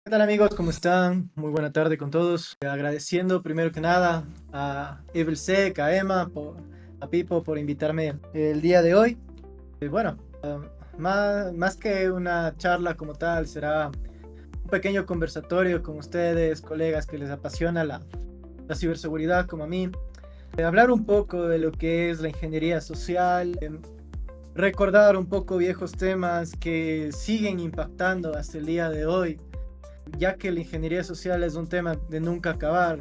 ¿Qué tal amigos? ¿Cómo están? Muy buena tarde con todos. Agradeciendo primero que nada a Evilsec, a Emma, a Pipo por invitarme el día de hoy. Bueno, más que una charla como tal, será un pequeño conversatorio con ustedes, colegas que les apasiona la ciberseguridad como a mí. Hablar un poco de lo que es la ingeniería social, recordar un poco viejos temas que siguen impactando hasta el día de hoy, ya que la ingeniería social es un tema de nunca acabar,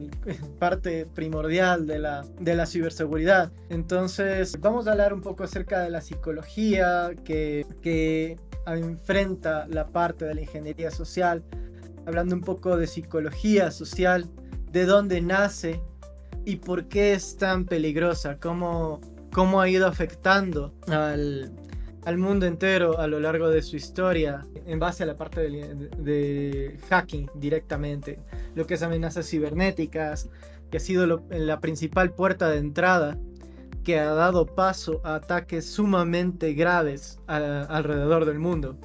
parte primordial de la ciberseguridad. Entonces, vamos a hablar un poco acerca de la psicología que enfrenta la parte de la ingeniería social, hablando un poco de psicología social, de dónde nace y por qué es tan peligrosa, cómo ha ido afectando al mundo entero a lo largo de su historia en base a la parte de hacking directamente, lo que es amenazas cibernéticas, que ha sido la principal puerta de entrada que ha dado paso a ataques sumamente graves alrededor del mundo.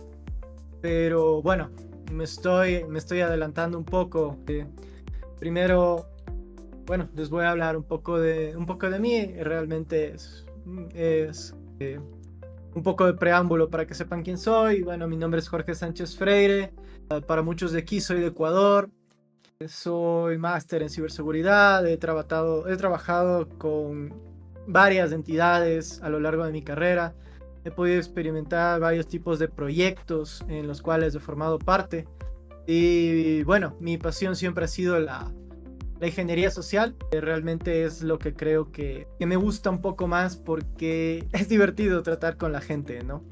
Pero bueno, me estoy adelantando un poco. Primero, bueno, les voy a hablar un poco de mí. Realmente es un poco de preámbulo para que sepan quién soy. Bueno, mi nombre es Jorge Sánchez Freire. Para muchos de aquí soy de Ecuador. Soy máster en ciberseguridad. He trabajado con varias entidades a lo largo de mi carrera. He podido experimentar varios tipos de proyectos en los cuales he formado parte. Y bueno, mi pasión siempre ha sido la ingeniería social. Realmente es lo que creo que me gusta un poco más porque es divertido tratar con la gente, ¿no?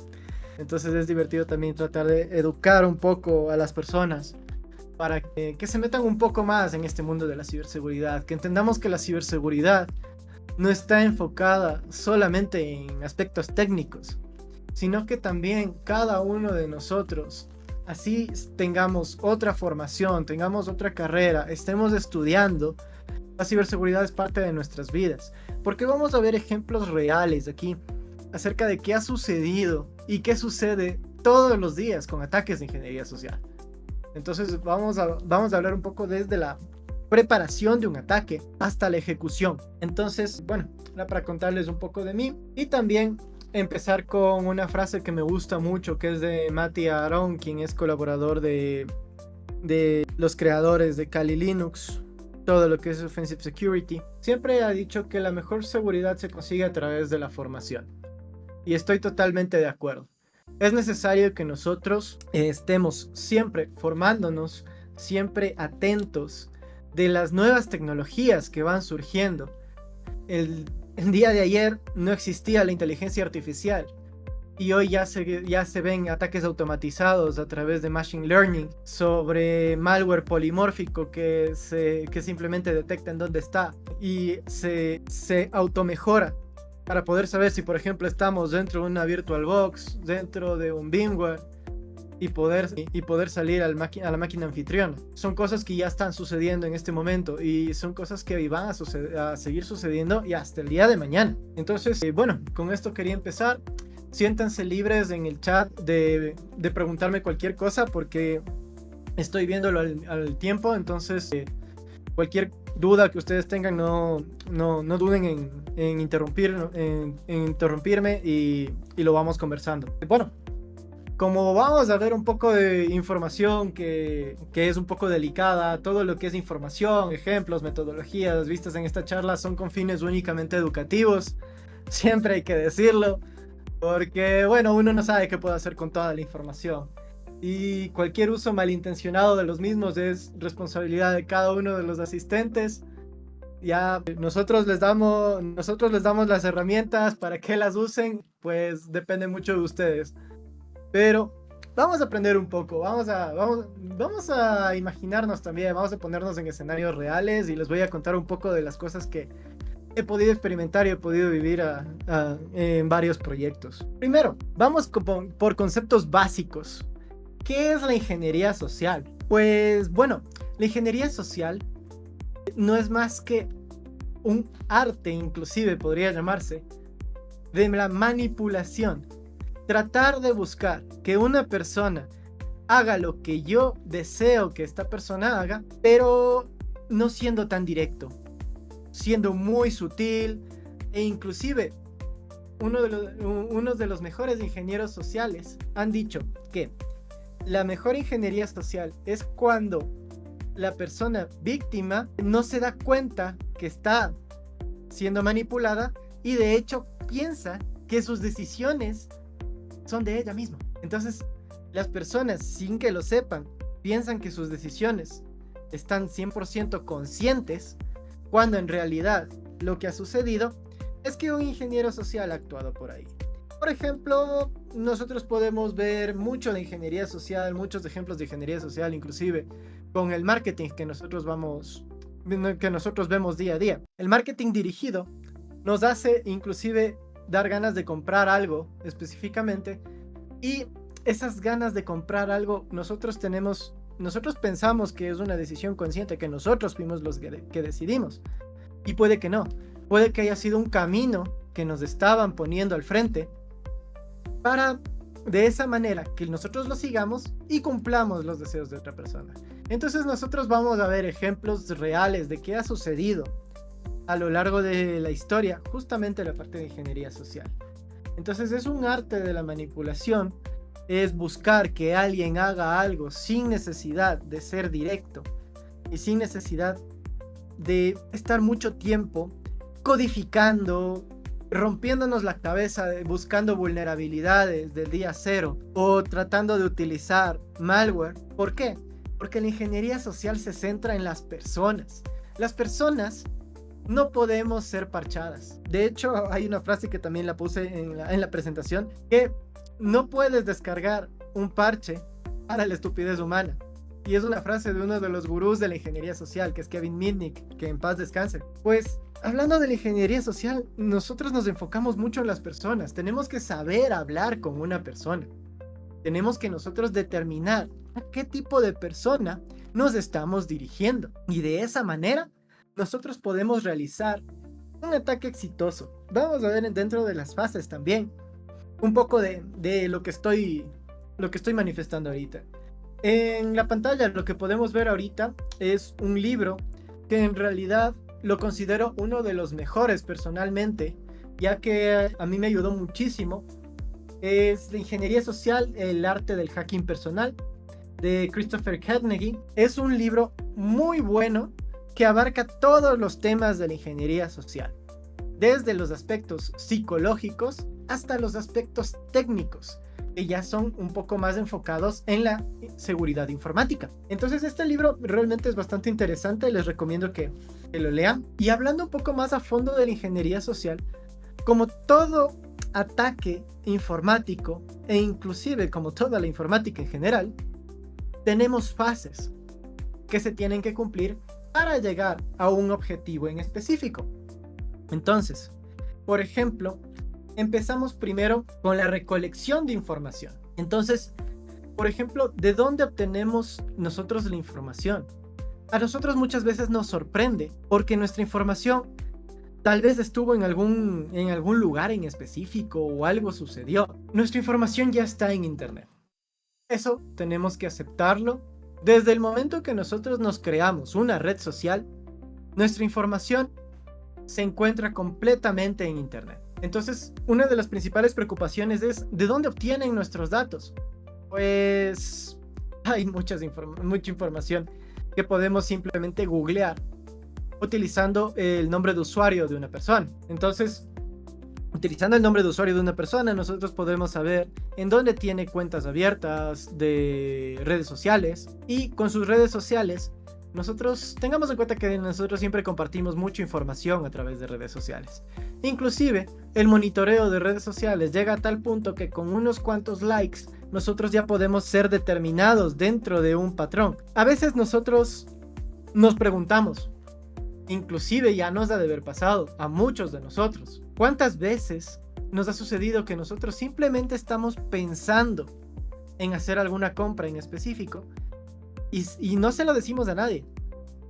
Entonces es divertido también tratar de educar un poco a las personas para que se metan un poco más en este mundo de la ciberseguridad, que entendamos que la ciberseguridad no está enfocada solamente en aspectos técnicos, sino que también cada uno de nosotros, así tengamos otra formación, tengamos otra carrera, estemos estudiando, la ciberseguridad es parte de nuestras vidas. Porque vamos a ver ejemplos reales aquí acerca de qué ha sucedido y qué sucede todos los días con ataques de ingeniería social. Entonces vamos a hablar un poco desde la preparación de un ataque hasta la ejecución. Entonces, bueno, era para contarles un poco de mí y también empezar con una frase que me gusta mucho, que es de Mati Aaron, quien es colaborador de los creadores de Kali Linux, todo lo que es Offensive Security. Siempre ha dicho que la mejor seguridad se consigue a través de la formación. Y estoy totalmente de acuerdo. Es necesario que nosotros estemos siempre formándonos, siempre atentos de las nuevas tecnologías que van surgiendo. El día de ayer no existía la inteligencia artificial y hoy ya se ven ataques automatizados a través de Machine Learning sobre malware polimórfico que simplemente detecta en dónde está y se automejora para poder saber si, por ejemplo, estamos dentro de una VirtualBox, dentro de un VMware y poder salir a la máquina anfitriona. Son cosas que ya están sucediendo en este momento y son cosas que van a seguir sucediendo y hasta el día de mañana. Entonces, bueno, con esto quería empezar. Siéntanse libres en el chat de preguntarme cualquier cosa porque estoy viéndolo al tiempo. Entonces, cualquier duda que ustedes tengan, no duden en interrumpirme y lo vamos conversando. Bueno, como vamos a ver un poco de información que es un poco delicada, todo lo que es información, ejemplos, metodologías vistas en esta charla son con fines únicamente educativos. Siempre hay que decirlo, porque bueno, uno no sabe qué puede hacer con toda la información. Y cualquier uso malintencionado de los mismos es responsabilidad de cada uno de los asistentes. Ya nosotros les damos las herramientas para que las usen, pues depende mucho de ustedes. Pero vamos a aprender un poco, vamos a imaginarnos también, vamos a ponernos en escenarios reales y les voy a contar un poco de las cosas que he podido experimentar y he podido vivir en varios proyectos. Primero, vamos por conceptos básicos. ¿Qué es la ingeniería social? Pues bueno, la ingeniería social no es más que un arte, inclusive podría llamarse, de la manipulación. Tratar de buscar que una persona haga lo que yo deseo que esta persona haga, pero no siendo tan directo, siendo muy sutil, e inclusive uno de los mejores ingenieros sociales han dicho que la mejor ingeniería social es cuando la persona víctima no se da cuenta que está siendo manipulada y de hecho piensa que sus decisiones son de ella misma. Entonces, las personas, sin que lo sepan, piensan que sus decisiones están 100% conscientes, cuando en realidad lo que ha sucedido es que un ingeniero social ha actuado por ahí. Por ejemplo, nosotros podemos ver mucho de ingeniería social, muchos ejemplos de ingeniería social, inclusive con el marketing que nosotros vemos día a día. El marketing dirigido nos hace inclusive dar ganas de comprar algo específicamente, y esas ganas de comprar algo nosotros pensamos que es una decisión consciente, que nosotros fuimos los que decidimos, y puede que no, puede que haya sido un camino que nos estaban poniendo al frente para de esa manera que nosotros lo sigamos y cumplamos los deseos de otra persona. Entonces nosotros vamos a ver ejemplos reales de qué ha sucedido a lo largo de la historia, justamente la parte de ingeniería social. Entonces es un arte de la manipulación, es buscar que alguien haga algo sin necesidad de ser directo y sin necesidad de estar mucho tiempo codificando, rompiéndonos la cabeza, buscando vulnerabilidades del día cero o tratando de utilizar malware. ¿Por qué? Porque la ingeniería social se centra en las personas. Las personas no podemos ser parchadas. De hecho, hay una frase que también la puse en la presentación, que no puedes descargar un parche para la estupidez humana. Y es una frase de uno de los gurús de la ingeniería social, que es Kevin Mitnick, que en paz descanse. Pues, hablando de la ingeniería social, nosotros nos enfocamos mucho en las personas. Tenemos que saber hablar con una persona. Tenemos que nosotros determinar a qué tipo de persona nos estamos dirigiendo. Y de esa manera, nosotros podemos realizar un ataque exitoso. Vamos a ver dentro de las fases también un poco de lo que estoy manifestando ahorita. En la pantalla lo que podemos ver ahorita es un libro que en realidad lo considero uno de los mejores personalmente, ya que a mí me ayudó muchísimo. Es de Ingeniería Social, el arte del hacking personal, de Christopher Carnegie. Es un libro muy bueno que abarca todos los temas de la ingeniería social, desde los aspectos psicológicos hasta los aspectos técnicos, que ya son un poco más enfocados en la seguridad informática. Entonces este libro realmente es bastante interesante, les recomiendo que lo lean. Y hablando un poco más a fondo de la ingeniería social, como todo ataque informático, e inclusive como toda la informática en general, tenemos fases que se tienen que cumplir para llegar a un objetivo en específico. Entonces, por ejemplo, empezamos primero con la recolección de información. Entonces, por ejemplo, ¿de dónde obtenemos nosotros la información? A nosotros muchas veces nos sorprende porque nuestra información tal vez estuvo en algún lugar en específico o algo sucedió. Nuestra información ya está en internet. Eso tenemos que aceptarlo. Desde el momento que nosotros nos creamos una red social, nuestra información se encuentra completamente en internet. Entonces, una de las principales preocupaciones es ¿de dónde obtienen nuestros datos? Pues hay mucha información que podemos simplemente googlear utilizando el nombre de usuario de una persona. Entonces, utilizando el nombre de usuario de una persona, nosotros podemos saber en dónde tiene cuentas abiertas de redes sociales, y con sus redes sociales nosotros tengamos en cuenta que nosotros siempre compartimos mucha información a través de redes sociales. Inclusive el monitoreo de redes sociales llega a tal punto que con unos cuantos likes nosotros ya podemos ser determinados dentro de un patrón. A veces nosotros nos preguntamos, inclusive ya nos ha de haber pasado a muchos de nosotros, ¿cuántas veces nos ha sucedido que nosotros simplemente estamos pensando en hacer alguna compra en específico y no se lo decimos a nadie,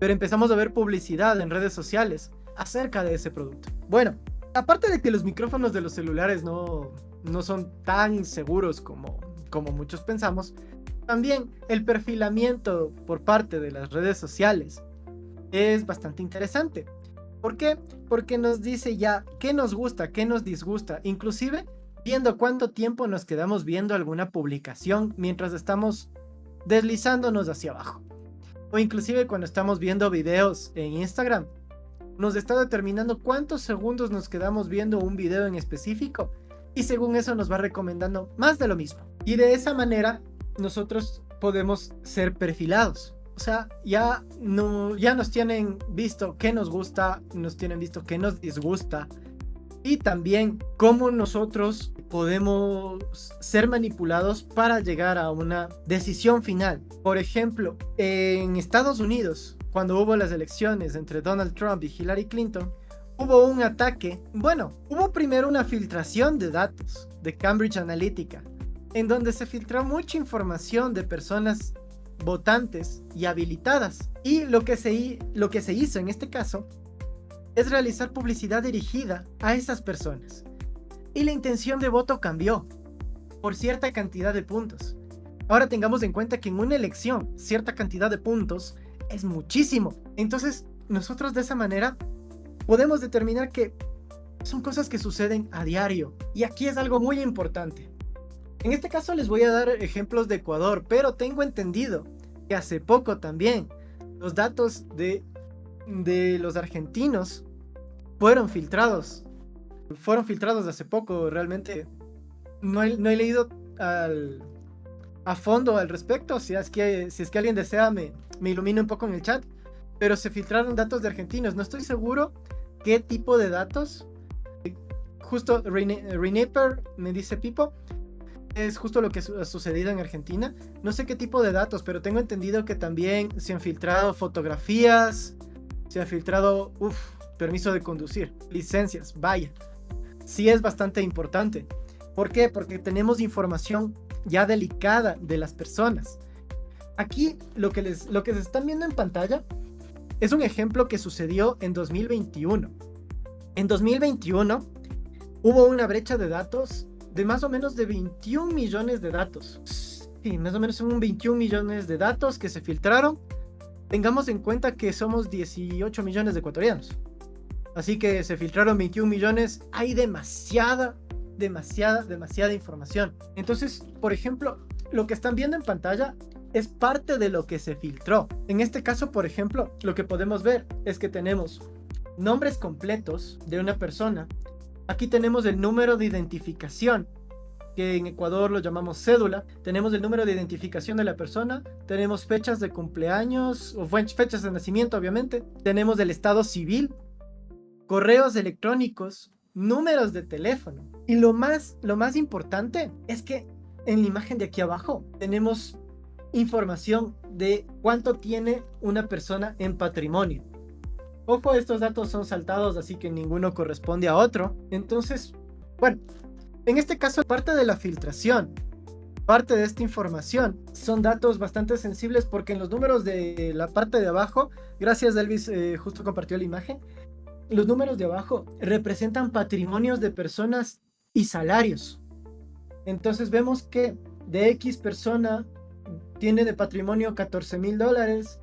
pero empezamos a ver publicidad en redes sociales acerca de ese producto? Bueno, aparte de que los micrófonos de los celulares no son tan seguros como muchos pensamos, También el perfilamiento por parte de las redes sociales es bastante interesante. ¿Por qué? Porque nos dice ya qué nos gusta, qué nos disgusta, inclusive viendo cuánto tiempo nos quedamos viendo alguna publicación mientras estamos deslizándonos hacia abajo. O inclusive cuando estamos viendo videos en Instagram, nos está determinando cuántos segundos nos quedamos viendo un video en específico y según eso nos va recomendando más de lo mismo. Y de esa manera nosotros podemos ser perfilados. O sea, ya nos tienen visto qué nos gusta, nos tienen visto qué nos disgusta y también cómo nosotros podemos ser manipulados para llegar a una decisión final. Por ejemplo, en Estados Unidos, cuando hubo las elecciones entre Donald Trump y Hillary Clinton, hubo un ataque. Bueno, hubo primero una filtración de datos de Cambridge Analytica, en donde se filtró mucha información de personas votantes y habilitadas. Y lo que se hizo en este caso es realizar publicidad dirigida a esas personas. Y la intención de voto cambió por cierta cantidad de puntos. Ahora tengamos en cuenta que en una elección cierta cantidad de puntos es muchísimo. Entonces nosotros de esa manera podemos determinar que son cosas que suceden a diario. Y aquí es algo muy importante. En este caso les voy a dar ejemplos de Ecuador, pero tengo entendido que hace poco también los datos de los argentinos fueron filtrados. Fueron filtrados hace poco, realmente no he leído a fondo al respecto. Si es que alguien desea me ilumina un poco en el chat, pero se filtraron datos de argentinos. No estoy seguro qué tipo de datos. Justo Renaper me dice Pipo, es justo lo que ha sucedido en Argentina. No sé qué tipo de datos, pero tengo entendido que también se han filtrado fotografías, se ha filtrado permiso de conducir, licencias. Vaya, sí es bastante importante. ¿Por qué? Porque tenemos información ya delicada de las personas. Aquí lo que se están viendo en pantalla es un ejemplo que sucedió en 2021. En 2021 hubo una brecha de datos de más o menos de 21 millones de datos. Sí, más o menos son 21 millones de datos que se filtraron. Tengamos en cuenta que somos 18 millones de ecuatorianos. Así que se filtraron 21 millones. Hay demasiada información. Entonces, por ejemplo, lo que están viendo en pantalla es parte de lo que se filtró. En este caso, por ejemplo, lo que podemos ver es que tenemos nombres completos de una persona. Aquí tenemos el número de identificación, que en Ecuador lo llamamos cédula. Tenemos el número de identificación de la persona. Tenemos fechas de cumpleaños, o fechas de nacimiento, obviamente. Tenemos el estado civil, correos electrónicos, números de teléfono. Y lo más importante es que en la imagen de aquí abajo tenemos información de cuánto tiene una persona en patrimonio. Ojo, estos datos son saltados, así que ninguno corresponde a otro. Entonces, bueno, en este caso, parte de la filtración, parte de esta información, son datos bastante sensibles porque en los números de la parte de abajo, gracias Elvis, justo compartió la imagen, los números de abajo representan patrimonios de personas y salarios. Entonces vemos que de X persona tiene de patrimonio $14,000,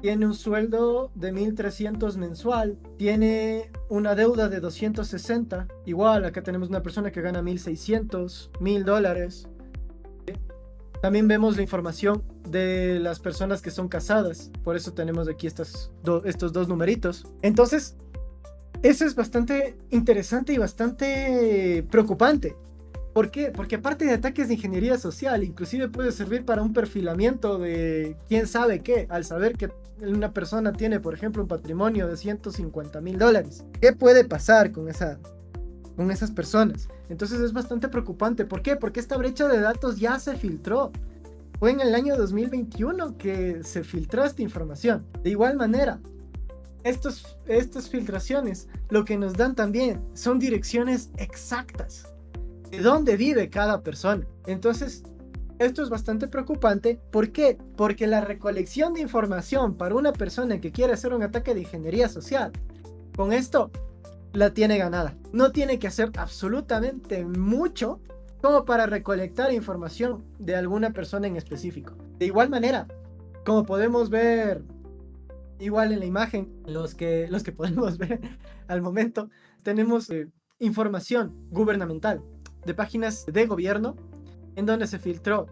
tiene un sueldo de 1,300 mensual, tiene una deuda de 260, igual acá tenemos una persona que gana 1,600, $1,000. También vemos la información de las personas que son casadas, por eso tenemos aquí estos dos numeritos. Entonces, eso es bastante interesante y bastante preocupante. ¿Por qué? Porque aparte de ataques de ingeniería social, inclusive puede servir para un perfilamiento de quién sabe qué, al saber que una persona tiene, por ejemplo, un patrimonio de $150,000. ¿Qué puede pasar con esas personas? Entonces es bastante preocupante. ¿Por qué? Porque esta brecha de datos ya se filtró. Fue en el año 2021 que se filtró esta información. De igual manera, estas filtraciones lo que nos dan también son direcciones exactas de dónde vive cada persona. Entonces, esto es bastante preocupante. ¿Por qué? Porque la recolección de información para una persona que quiere hacer un ataque de ingeniería social, con esto la tiene ganada. No tiene que hacer absolutamente mucho como para recolectar información de alguna persona en específico. De igual manera, como podemos ver igual en la imagen, los que podemos ver al momento, tenemos información gubernamental de páginas de gobierno en donde se filtró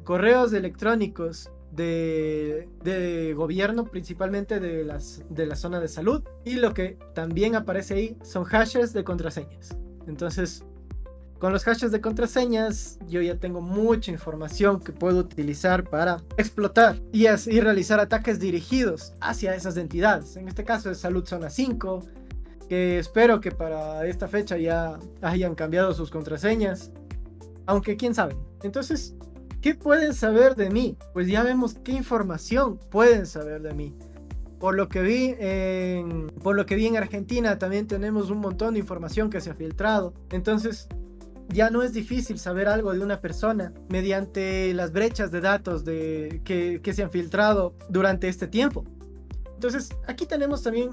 correos electrónicos de gobierno, principalmente de la zona de salud, y lo que también aparece ahí son hashes de contraseñas. Entonces, con los hashes de contraseñas yo ya tengo mucha información que puedo utilizar para explotar y así realizar ataques dirigidos hacia esas entidades. En este caso es Salud Zona 5, que espero que para esta fecha ya hayan cambiado sus contraseñas, aunque quién sabe. Entonces, ¿qué pueden saber de mí? Pues ya vemos qué información pueden saber de mí. Por lo que vi en Argentina también tenemos un montón de información que se ha filtrado. Entonces, ya no es difícil saber algo de una persona mediante las brechas de datos que se han filtrado durante este tiempo. Entonces, aquí tenemos también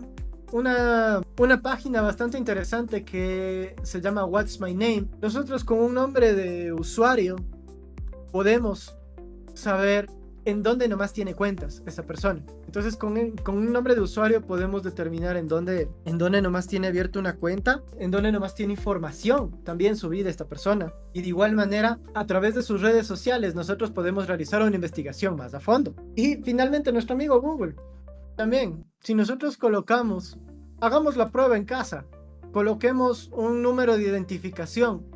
una página bastante interesante que se llama What's My Name. Nosotros con un nombre de usuario podemos saber en dónde nomás tiene cuentas esa persona. Entonces con un nombre de usuario podemos determinar en dónde nomás tiene abierto una cuenta, en dónde nomás tiene información también subida esta persona. Y de igual manera, a través de sus redes sociales, nosotros podemos realizar una investigación más a fondo. Y finalmente nuestro amigo Google. También, si nosotros hagamos la prueba en casa, coloquemos un número de identificación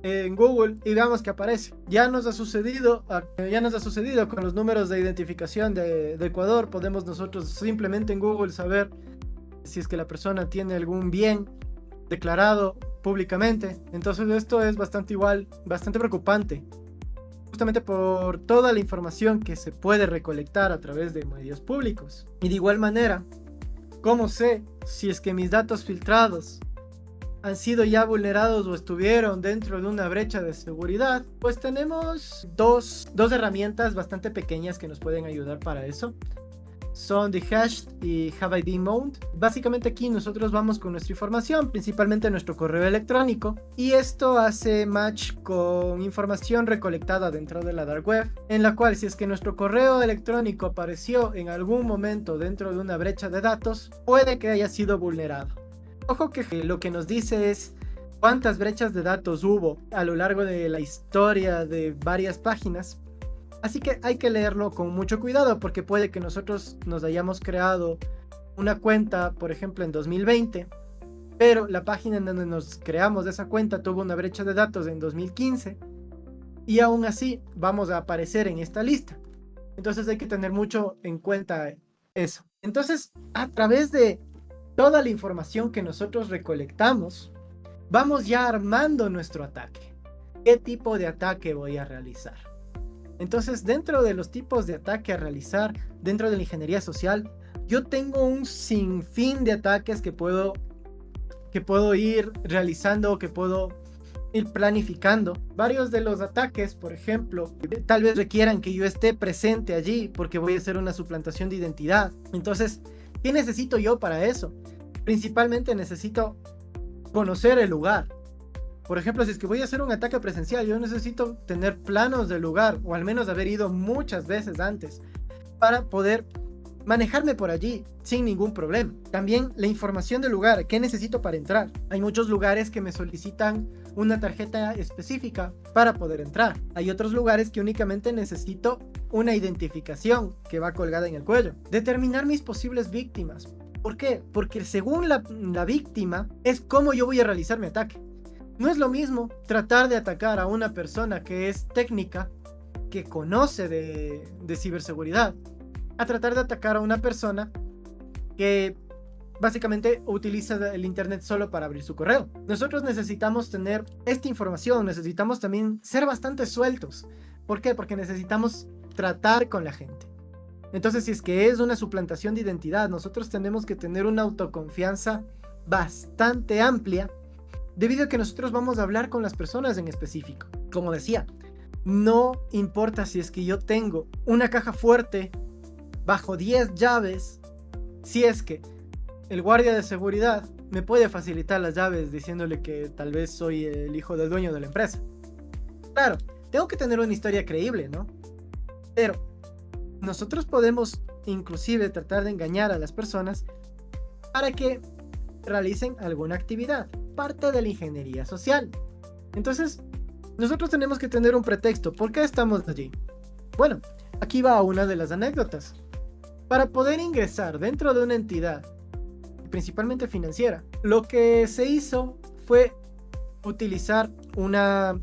en Google y veamos que aparece. Ya nos ha sucedido con los números de identificación de Ecuador. Podemos nosotros simplemente en Google saber si es que la persona tiene algún bien declarado públicamente. Entonces esto es bastante preocupante, justamente por toda la información que se puede recolectar a través de medios públicos. Y de igual manera, ¿cómo sé si es que mis datos filtrados han sido ya vulnerados o estuvieron dentro de una brecha de seguridad? Pues tenemos dos herramientas bastante pequeñas que nos pueden ayudar para eso. Son The Hashed y Have I Been Mowned. Básicamente aquí nosotros vamos con nuestra información, principalmente nuestro correo electrónico, y esto hace match con información recolectada dentro de la dark web, en la cual si es que nuestro correo electrónico apareció en algún momento dentro de una brecha de datos, puede que haya sido vulnerado. Ojo que lo que nos dice es cuántas brechas de datos hubo a lo largo de la historia de varias páginas. Así que hay que leerlo con mucho cuidado, porque puede que nosotros nos hayamos creado una cuenta, por ejemplo, en 2020, pero la página en donde nos creamos esa cuenta tuvo una brecha de datos en 2015 y aún así vamos a aparecer en esta lista. Entonces hay que tener mucho en cuenta eso. Entonces, a través de toda la información que nosotros recolectamos, vamos ya armando nuestro ataque. ¿Qué tipo de ataque voy a realizar? Entonces, dentro de los tipos de ataque a realizar dentro de la ingeniería social, yo tengo un sinfín de ataques que puedo ir realizando, que puedo ir planificando. Varios de los ataques, por ejemplo, tal vez requieran que yo esté presente allí porque voy a hacer una suplantación de identidad. Entonces, ¿qué necesito yo para eso? Principalmente necesito conocer el lugar. Por ejemplo, si es que voy a hacer un ataque presencial, yo necesito tener planos del lugar, o al menos haber ido muchas veces antes, para poder manejarme por allí sin ningún problema. También la información del lugar, ¿qué necesito para entrar? Hay muchos lugares que me solicitan una tarjeta específica para poder entrar. Hay otros lugares que únicamente necesito una identificación que va colgada en el cuello. Determinar mis posibles víctimas. ¿Por qué? Porque según la víctima es cómo yo voy a realizar mi ataque. No es lo mismo tratar de atacar a una persona que es técnica, que conoce de ciberseguridad, a tratar de atacar a una persona que básicamente utiliza el internet solo para abrir su correo. Nosotros necesitamos tener esta información, necesitamos también ser bastante sueltos. ¿Por qué? Porque necesitamos tratar con la gente. Entonces, si es que es una suplantación de identidad, nosotros tenemos que tener una autoconfianza bastante amplia, debido a que nosotros vamos a hablar con las personas en específico. Como decía, no importa si es que yo tengo una caja fuerte bajo 10 llaves, si es que el guardia de seguridad me puede facilitar las llaves diciéndole que tal vez soy el hijo del dueño de la empresa. Claro, tengo que tener una historia creíble, ¿no? Pero nosotros podemos inclusive tratar de engañar a las personas para que realicen alguna actividad, parte de la ingeniería social. Entonces, nosotros tenemos que tener un pretexto. ¿Por qué estamos allí? Bueno, aquí va una de las anécdotas. Para poder ingresar dentro de una entidad, principalmente financiera, lo que se hizo fue utilizar una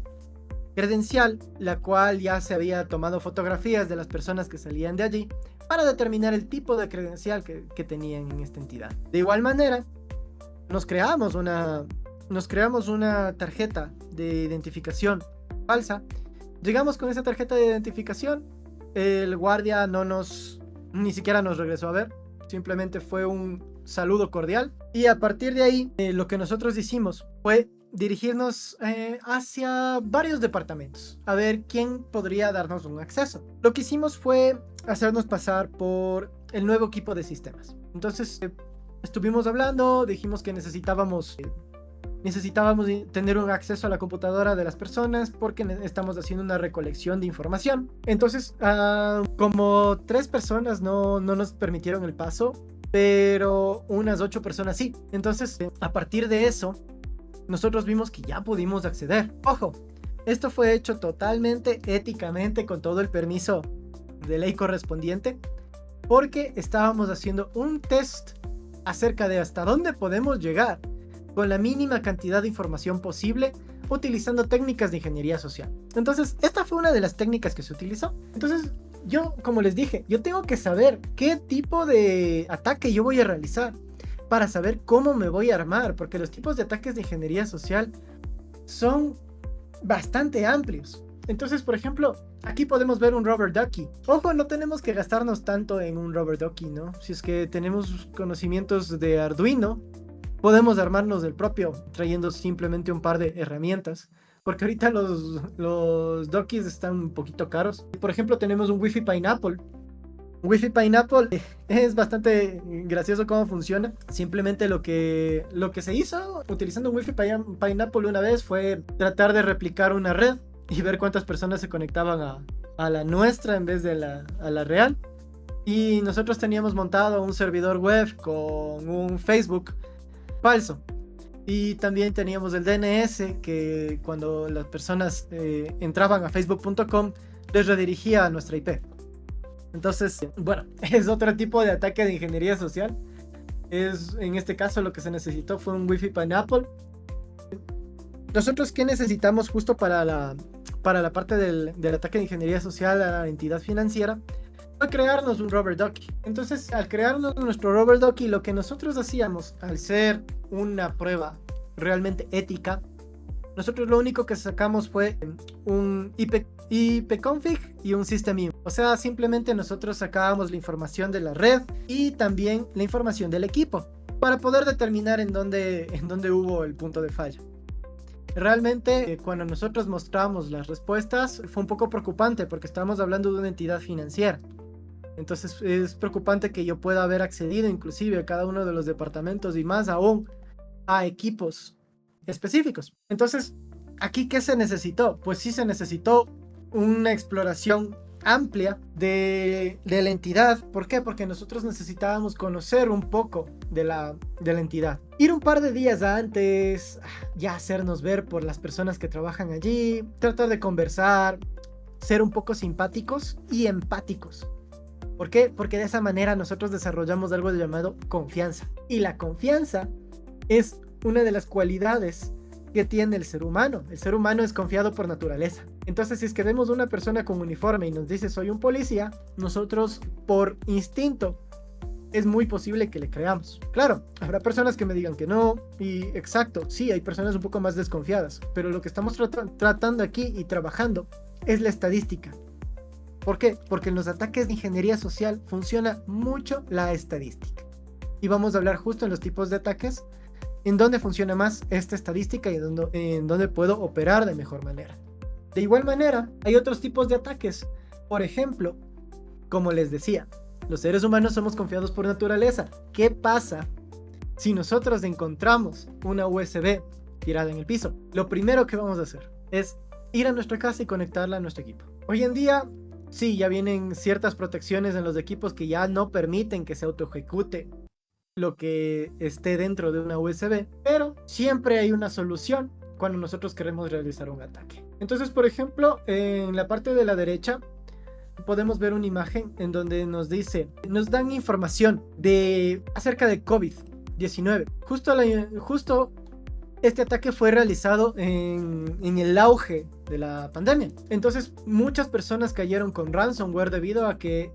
credencial, la cual ya se había tomado fotografías de las personas que salían de allí para determinar el tipo de credencial que tenían en esta entidad. De igual manera, nos creamos una tarjeta de identificación falsa. Llegamos con esa tarjeta de identificación, el guardia ni siquiera nos regresó a ver, simplemente fue un saludo cordial, y a partir de ahí lo que nosotros hicimos fue dirigirnos hacia varios departamentos a ver quién podría darnos un acceso. Lo que hicimos fue hacernos pasar por el nuevo equipo de sistemas. Entonces estuvimos hablando, dijimos que necesitábamos tener un acceso a la computadora de las personas porque estamos haciendo una recolección de información. Entonces, como 3 personas no nos permitieron el paso, pero unas 8 personas sí. Entonces, a partir de eso, nosotros vimos que ya pudimos acceder. Ojo, esto fue hecho totalmente éticamente con todo el permiso de ley correspondiente, porque estábamos haciendo un test acerca de hasta dónde podemos llegar con la mínima cantidad de información posible utilizando técnicas de ingeniería social. Entonces, esta fue una de las técnicas que se utilizó. Entonces, yo, como les dije, yo tengo que saber qué tipo de ataque yo voy a realizar para saber cómo me voy a armar, porque los tipos de ataques de ingeniería social son bastante amplios. Entonces, por ejemplo, aquí podemos ver un rubber ducky. Ojo, no tenemos que gastarnos tanto en un rubber ducky, ¿no? Si es que tenemos conocimientos de Arduino, podemos armarnos del propio, trayendo simplemente un par de herramientas. Porque ahorita los Dockies están un poquito caros. Por ejemplo, tenemos un Wi-Fi Pineapple. Wi-Fi Pineapple es bastante gracioso cómo funciona. Simplemente lo que se hizo utilizando un Wi-Fi Pineapple una vez fue tratar de replicar una red y ver cuántas personas se conectaban a la nuestra en vez de a la real. Y nosotros teníamos montado un servidor web con un Facebook falso. Y también teníamos el DNS que cuando las personas entraban a facebook.com les redirigía a nuestra IP. Entonces, bueno, es otro tipo de ataque de ingeniería social. En este caso lo que se necesitó fue un Wi-Fi Pineapple. Nosotros, ¿qué necesitamos justo para la parte del ataque de ingeniería social a la entidad financiera? Fue crearnos un rubber ducky. Entonces, al crearnos nuestro rubber ducky, lo que nosotros hacíamos, al ser una prueba realmente ética, nosotros lo único que sacamos fue un ipconfig y un system-in. O sea, simplemente nosotros sacábamos la información de la red y también la información del equipo para poder determinar en dónde hubo el punto de fallo. Realmente, cuando nosotros mostramos las respuestas, fue un poco preocupante porque estamos hablando de una entidad financiera. Entonces es preocupante que yo pueda haber accedido inclusive a cada uno de los departamentos y más aún a equipos específicos. Entonces, ¿aquí qué se necesitó? Pues sí se necesitó una exploración amplia de la entidad. ¿Por qué? Porque nosotros necesitábamos conocer un poco de la entidad. Ir un par de días antes, ya hacernos ver por las personas que trabajan allí, tratar de conversar, ser un poco simpáticos y empáticos. ¿Por qué? Porque de esa manera nosotros desarrollamos algo llamado confianza. Y la confianza es una de las cualidades que tiene el ser humano. El ser humano es confiado por naturaleza. Entonces, si es que vemos una persona con uniforme y nos dice soy un policía, nosotros por instinto es muy posible que le creamos. Claro, habrá personas que me digan que no, y exacto, sí, hay personas un poco más desconfiadas, pero lo que estamos tratando aquí y trabajando es la estadística. ¿Por qué? Porque en los ataques de ingeniería social funciona mucho la estadística. Y vamos a hablar justo en los tipos de ataques en donde funciona más esta estadística y en donde puedo operar de mejor manera. De igual manera, hay otros tipos de ataques. Por ejemplo, como les decía, los seres humanos somos confiados por naturaleza. ¿Qué pasa si nosotros encontramos una USB tirada en el piso? Lo primero que vamos a hacer es ir a nuestra casa y conectarla a nuestro equipo. Hoy en día, sí, ya vienen ciertas protecciones en los equipos que ya no permiten que se auto-ejecute lo que esté dentro de una USB, pero siempre hay una solución cuando nosotros queremos realizar un ataque. Entonces, por ejemplo, en la parte de la derecha podemos ver una imagen en donde nos dice, nos dan información acerca de COVID-19. Justo este ataque fue realizado en el auge de la pandemia. Entonces, muchas personas cayeron con ransomware debido a que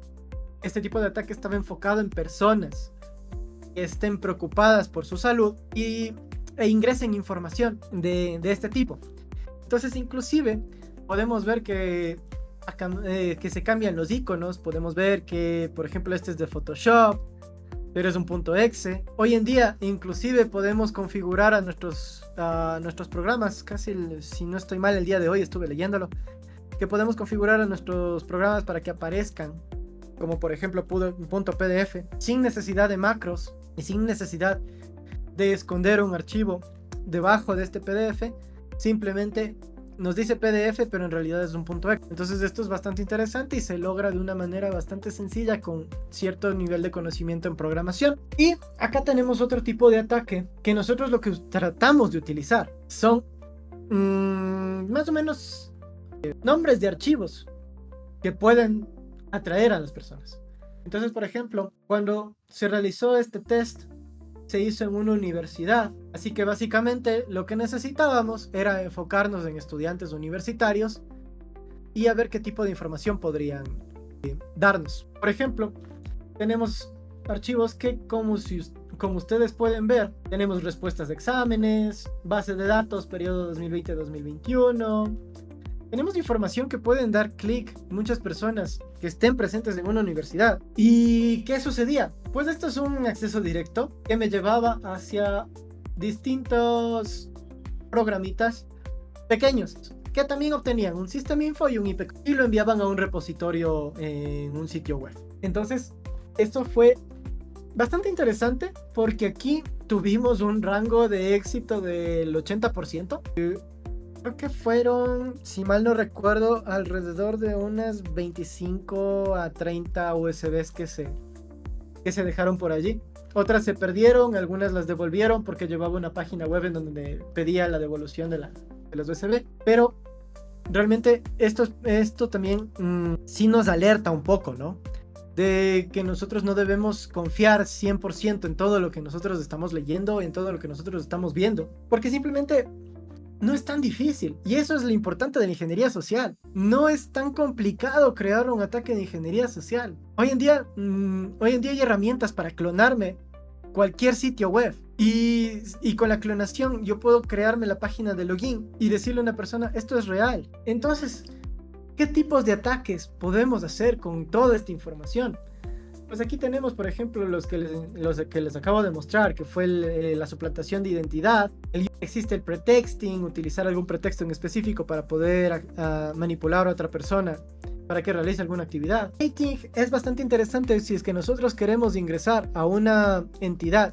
este tipo de ataque estaba enfocado en personas que estén preocupadas por su salud e ingresen información de este tipo. Entonces, inclusive, podemos ver que se cambian los iconos. Podemos ver que, por ejemplo, este es de Photoshop, pero es un .exe. Hoy en día, inclusive, podemos configurar a nuestros programas. Si no estoy mal, el día de hoy estuve leyéndolo, que podemos configurar a nuestros programas para que aparezcan, como por ejemplo .pdf, sin necesidad de macros y sin necesidad de esconder un archivo debajo de este PDF. Simplemente nos dice PDF, pero en realidad es un .exe. Entonces esto es bastante interesante y se logra de una manera bastante sencilla con cierto nivel de conocimiento en programación. Y acá tenemos otro tipo de ataque que nosotros lo que tratamos de utilizar son más o menos nombres de archivos que pueden atraer a las personas. Entonces, por ejemplo, cuando se realizó este test, se hizo en una universidad, así que básicamente lo que necesitábamos era enfocarnos en estudiantes universitarios y a ver qué tipo de información podrían darnos. Por ejemplo, tenemos archivos que, como ustedes pueden ver, tenemos respuestas de exámenes, base de datos, periodo 2020-2021. Tenemos información que pueden dar clic muchas personas que estén presentes en una universidad. ¿Y qué sucedía? Pues esto es un acceso directo que me llevaba hacia distintos programitas pequeños que también obtenían un System Info y un IP y lo enviaban a un repositorio en un sitio web. Entonces, esto fue bastante interesante porque aquí tuvimos un rango de éxito del 80%. Creo que fueron, si mal no recuerdo, alrededor de unas 25 a 30 USBs que se dejaron por allí. Otras se perdieron, algunas las devolvieron porque llevaba una página web en donde pedía la devolución de las USB. Pero realmente esto también sí nos alerta un poco, ¿no? De que nosotros no debemos confiar 100% en todo lo que nosotros estamos leyendo, en todo lo que nosotros estamos viendo. Porque simplemente no es tan difícil, y eso es lo importante de la ingeniería social. No es tan complicado crear un ataque de ingeniería social. Hoy en día hay herramientas para clonarme cualquier sitio web, y con la clonación yo puedo crearme la página de login y decirle a una persona, esto es real. Entonces, ¿qué tipos de ataques podemos hacer con toda esta información? Pues aquí tenemos, por ejemplo, los que les acabo de mostrar, que fue la suplantación de identidad. Existe el pretexting, utilizar algún pretexto en específico para poder manipular a otra persona para que realice alguna actividad. Baiting es bastante interesante si es que nosotros queremos ingresar a una entidad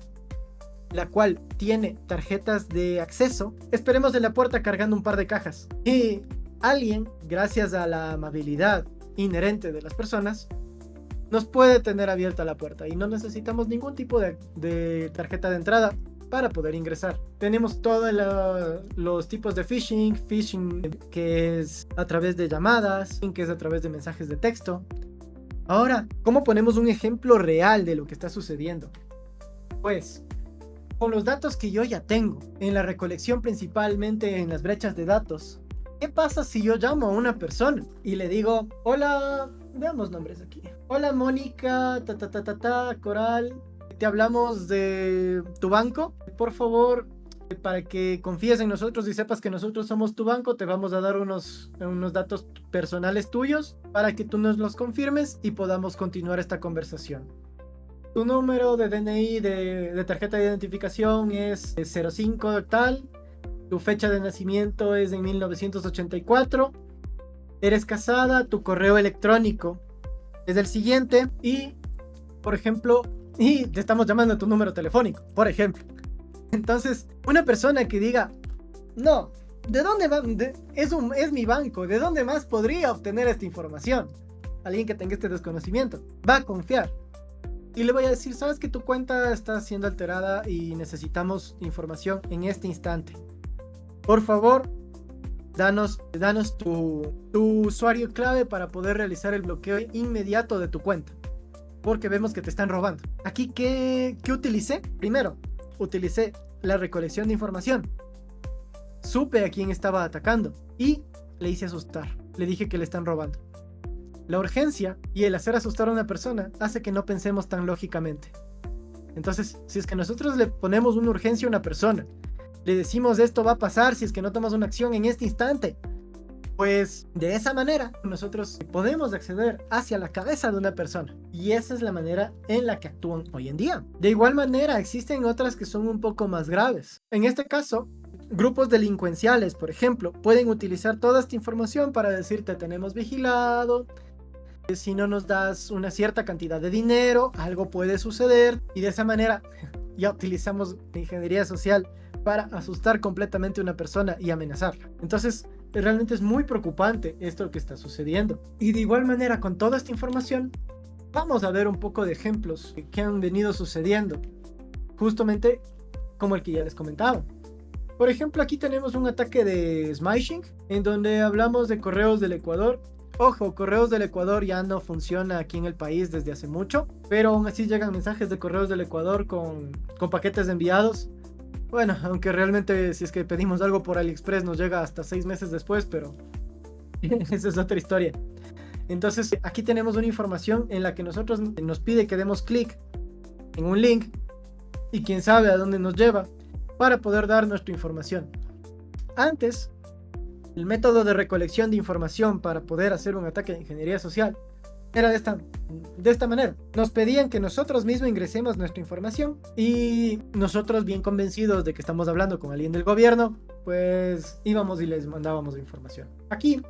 la cual tiene tarjetas de acceso. Esperemos en la puerta cargando un par de cajas y alguien, gracias a la amabilidad inherente de las personas, nos puede tener abierta la puerta y no necesitamos ningún tipo de tarjeta de entrada para poder ingresar. Tenemos todos los tipos de phishing que es a través de llamadas, que es a través de mensajes de texto. Ahora, ¿cómo ponemos un ejemplo real de lo que está sucediendo? Pues, con los datos que yo ya tengo, en la recolección principalmente en las brechas de datos, ¿qué pasa si yo llamo a una persona y le digo, hola, veamos nombres aquí. Hola Mónica, Coral, te hablamos de tu banco. Por favor, para que confíes en nosotros y sepas que nosotros somos tu banco, te vamos a dar unos datos personales tuyos para que tú nos los confirmes y podamos continuar esta conversación. Tu número de DNI, de tarjeta de identificación es 05 tal. Tu fecha de nacimiento es en 1984. Eres casada, tu correo electrónico es el siguiente y, por ejemplo, y te estamos llamando a tu número telefónico, por ejemplo. Entonces, una persona que diga, no, ¿de dónde va? Es mi banco, ¿de dónde más podría obtener esta información? Alguien que tenga este desconocimiento va a confiar. Y le voy a decir, sabes que tu cuenta está siendo alterada y necesitamos información en este instante. Por favor, danos tu usuario clave para poder realizar el bloqueo inmediato de tu cuenta. Porque vemos que te están robando. Aquí, ¿qué utilicé? Primero, utilicé la recolección de información. Supe a quién estaba atacando y le hice asustar. Le dije que le están robando. La urgencia y el hacer asustar a una persona hace que no pensemos tan lógicamente. Entonces, si es que nosotros le ponemos una urgencia a una persona, le decimos esto va a pasar si es que no tomas una acción en este instante, pues de esa manera nosotros podemos acceder hacia la cabeza de una persona. Y esa es la manera en la que actúan hoy en día. De igual manera, existen otras que son un poco más graves. En este caso, grupos delincuenciales, por ejemplo, pueden utilizar toda esta información para decirte tenemos vigilado. Si no nos das una cierta cantidad de dinero, algo puede suceder. Y de esa manera ya utilizamos la ingeniería social para asustar completamente a una persona y amenazarla. Entonces, realmente es muy preocupante esto que está sucediendo. Y de igual manera, con toda esta información, vamos a ver un poco de ejemplos que han venido sucediendo. Justamente como el que ya les comentaba. Por ejemplo, aquí tenemos un ataque de smishing, en donde hablamos de Correos del Ecuador. Ojo, Correos del Ecuador ya no funciona aquí en el país desde hace mucho, pero aún así llegan mensajes de Correos del Ecuador con paquetes enviados. Bueno, aunque realmente si es que pedimos algo por AliExpress nos llega hasta 6 meses después, pero esa es otra historia. Entonces aquí tenemos una información en la que nosotros nos pide que demos clic en un link y quién sabe a dónde nos lleva para poder dar nuestra información. Antes, el método de recolección de información para poder hacer un ataque de ingeniería social era de esta manera. Nos pedían que nosotros mismos ingresemos nuestra información y nosotros, bien convencidos de que estamos hablando con alguien del gobierno, pues íbamos y les mandábamos la información. Aquí,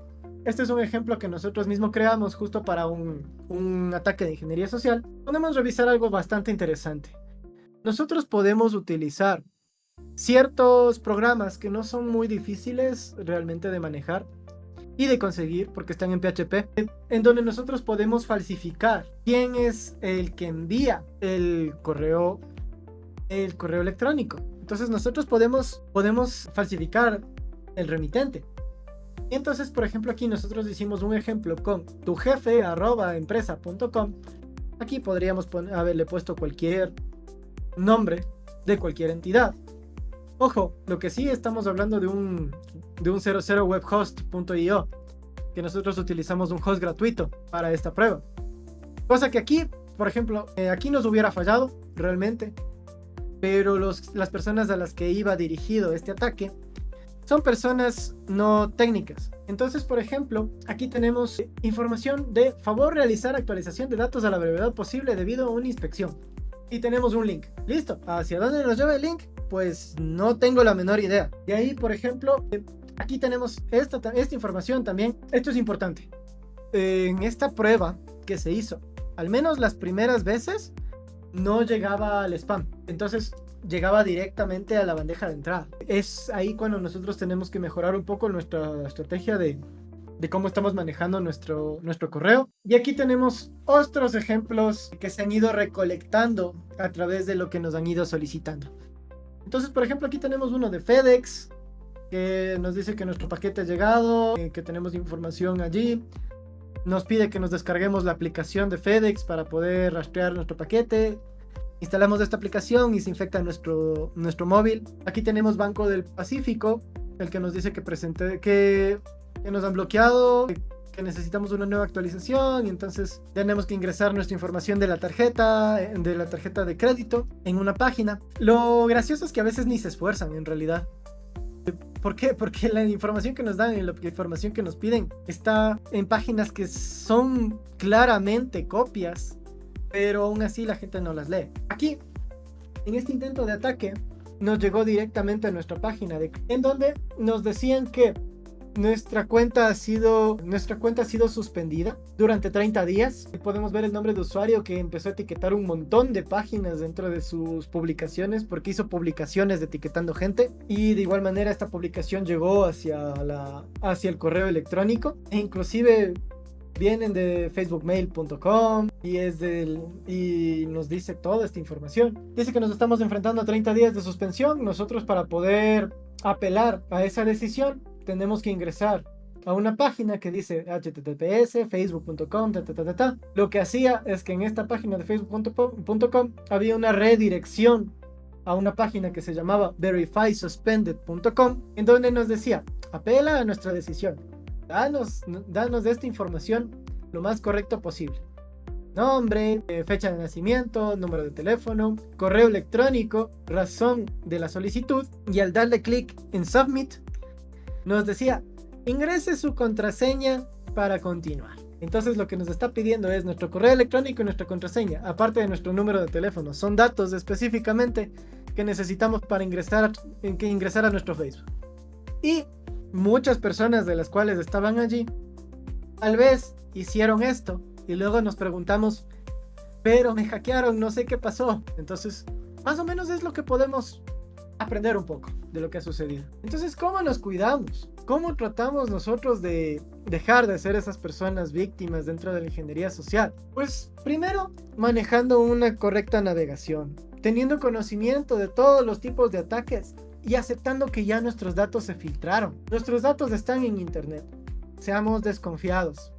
este es un ejemplo que nosotros mismos creamos justo para un ataque de ingeniería social. Podemos revisar algo bastante interesante. Nosotros podemos utilizar ciertos programas que no son muy difíciles realmente de manejar y de conseguir porque están en PHP, en donde nosotros podemos falsificar quién es el que envía el correo electrónico. Entonces nosotros podemos falsificar el remitente. Y entonces, por ejemplo, aquí nosotros hicimos un ejemplo con tujefe@empresa.com. Aquí podríamos haberle puesto cualquier nombre de cualquier entidad. Ojo, lo que sí estamos hablando de un 00webhost.io, que nosotros utilizamos un host gratuito para esta prueba. Cosa que aquí, por ejemplo, aquí nos hubiera fallado realmente, pero las personas a las que iba dirigido este ataque son personas no técnicas. Entonces, por ejemplo, aquí tenemos información de favor realizar actualización de datos a la brevedad posible debido a una inspección. Y tenemos un link. Listo. ¿Hacia dónde nos lleva el link? Pues no tengo la menor idea. De ahí, por ejemplo, aquí tenemos esta información también. Esto es importante. En esta prueba que se hizo, al menos las primeras veces, no llegaba al spam. Entonces, llegaba directamente a la bandeja de entrada. Es ahí cuando nosotros tenemos que mejorar un poco nuestra estrategia de cómo estamos manejando nuestro correo. Y aquí tenemos otros ejemplos que se han ido recolectando a través de lo que nos han ido solicitando. Entonces, por ejemplo, aquí tenemos uno de FedEx, que nos dice que nuestro paquete ha llegado, que tenemos información allí. Nos pide que nos descarguemos la aplicación de FedEx para poder rastrear nuestro paquete. Instalamos esta aplicación y se infecta nuestro móvil. Aquí tenemos Banco del Pacífico, el que nos dice que nos han bloqueado, que necesitamos una nueva actualización y entonces tenemos que ingresar nuestra información de la tarjeta de crédito en una página. Lo gracioso es que a veces ni se esfuerzan en realidad. ¿Por qué? Porque la información que nos dan y la información que nos piden está en páginas que son claramente copias, pero aún así la gente no las lee. Aquí, en este intento de ataque, nos llegó directamente a nuestra página en donde nos decían que nuestra cuenta ha sido suspendida durante 30 días. Podemos ver el nombre de usuario que empezó a etiquetar un montón de páginas dentro de sus publicaciones, porque hizo publicaciones de etiquetando gente, y de igual manera esta publicación llegó hacia el correo electrónico, e inclusive vienen de facebookmail.com y nos dice toda esta información. Dice que nos estamos enfrentando a 30 días de suspensión. Nosotros, para poder apelar a esa decisión, tenemos que ingresar a una página que dice https facebook.com. Lo que hacía es que en esta página de facebook.com había una redirección a una página que se llamaba verifysuspended.com, en donde nos decía: apela a nuestra decisión, danos de esta información lo más correcto posible. Nombre, fecha de nacimiento, número de teléfono, correo electrónico, razón de la solicitud, y al darle clic en Submit nos decía: ingrese su contraseña para continuar. Entonces lo que nos está pidiendo es nuestro correo electrónico y nuestra contraseña, aparte de nuestro número de teléfono. Son datos específicamente que necesitamos para ingresar a nuestro Facebook. Y muchas personas de las cuales estaban allí, tal vez hicieron esto y luego nos preguntamos: pero me hackearon, no sé qué pasó. Entonces, más o menos es lo que podemos aprender un poco de lo que ha sucedido. Entonces, ¿cómo nos cuidamos? ¿Cómo tratamos nosotros de dejar de ser esas personas víctimas dentro de la ingeniería social? Pues primero, manejando una correcta navegación, teniendo conocimiento de todos los tipos de ataques y aceptando que ya nuestros datos se filtraron. Nuestros datos están en internet. Seamos desconfiados.